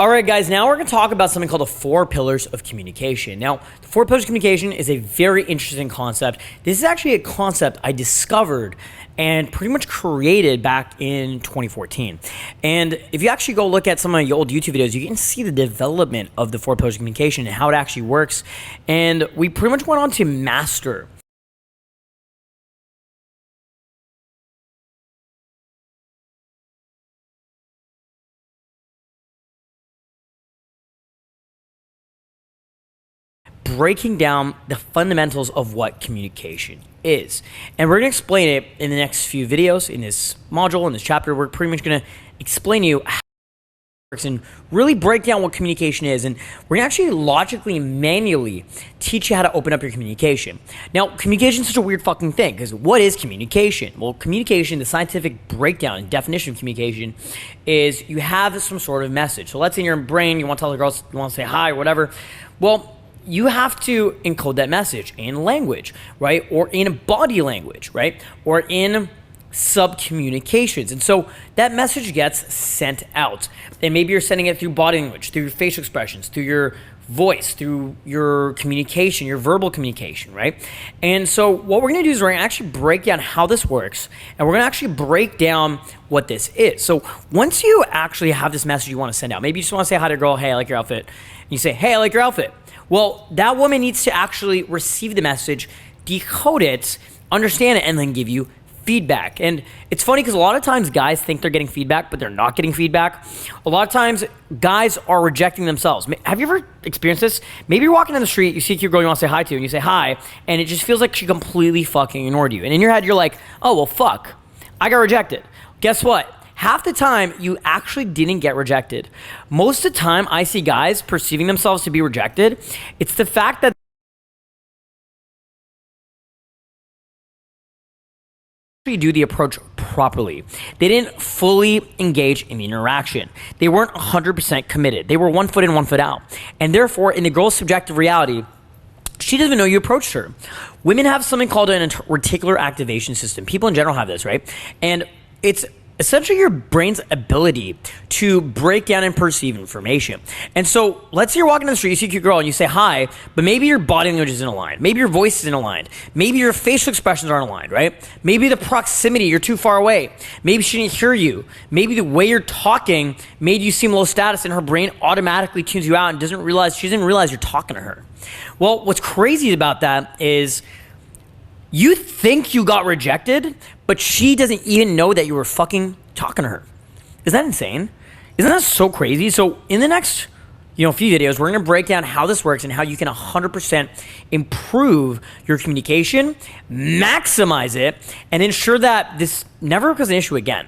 All right, guys, now we're going to talk about something called the 4 pillars of communication. Now, the 4 pillars of communication is a very interesting concept. This is actually a concept I discovered and pretty much created back in 2014. And if you actually go look at some of my old YouTube videos, you can see the development of the 4 pillars of communication and how it actually works. And we pretty much went on to master breaking down the fundamentals of what communication is. And we're going to explain it in the next few videos, in this module, in this chapter. We're pretty much going to explain to you how it works and really break down what communication is. And we're going to actually logically, manually teach you how to open up your communication. Now, communication is such a weird fucking thing, because what is communication? Well, communication, the scientific breakdown and definition of communication is you have some sort of message. So let's say in your brain, you want to tell the girls, you want to say hi or whatever. Well, you have to encode that message in language, right? Or in body language, right? Or in sub-communications. And so that message gets sent out. And maybe you're sending it through body language, through your facial expressions, through your voice, through your communication, your verbal communication, right? And so what we're going to do is we're going to actually break down how this works, and we're going to actually break down what this is. So once you actually have this message you want to send out, maybe you just want to say hi to a girl, hey, I like your outfit. And you say, hey, I like your outfit. Well, that woman needs to actually receive the message, decode it, understand it, and then give you feedback. And it's funny because a lot of times guys think they're getting feedback, but they're not getting feedback. A lot of times guys are rejecting themselves. Have you ever experienced this? Maybe you're walking down the street, you see a cute girl you want to say hi to, and you say hi, and it just feels like she completely fucking ignored you. And in your head, you're like, oh, well, fuck, I got rejected. Guess what? Half the time, you actually didn't get rejected. Most of the time, I see guys perceiving themselves to be rejected. It's the fact that they do the approach properly. They didn't fully engage in the interaction. They weren't 100% committed. They were 1 foot in, 1 foot out. And therefore, in the girl's subjective reality, she doesn't even know you approached her. Women have something called an reticular activation system. People in general have this, right? And it's essentially your brain's ability to break down and perceive information. And so let's say you're walking down the street, you see a cute girl and you say hi, but maybe your body language isn't aligned. Maybe your voice isn't aligned. Maybe your facial expressions aren't aligned, right? Maybe the proximity, you're too far away. Maybe she didn't hear you. Maybe the way you're talking made you seem low status and her brain automatically tunes you out and she doesn't realize you're talking to her. Well, what's crazy about that is you think you got rejected, but she doesn't even know that you were fucking talking to her. Isn't that insane? Isn't that so crazy? So in the next few videos, we're going to break down how this works and how you can 100% improve your communication, maximize it, and ensure that this never becomes an issue again.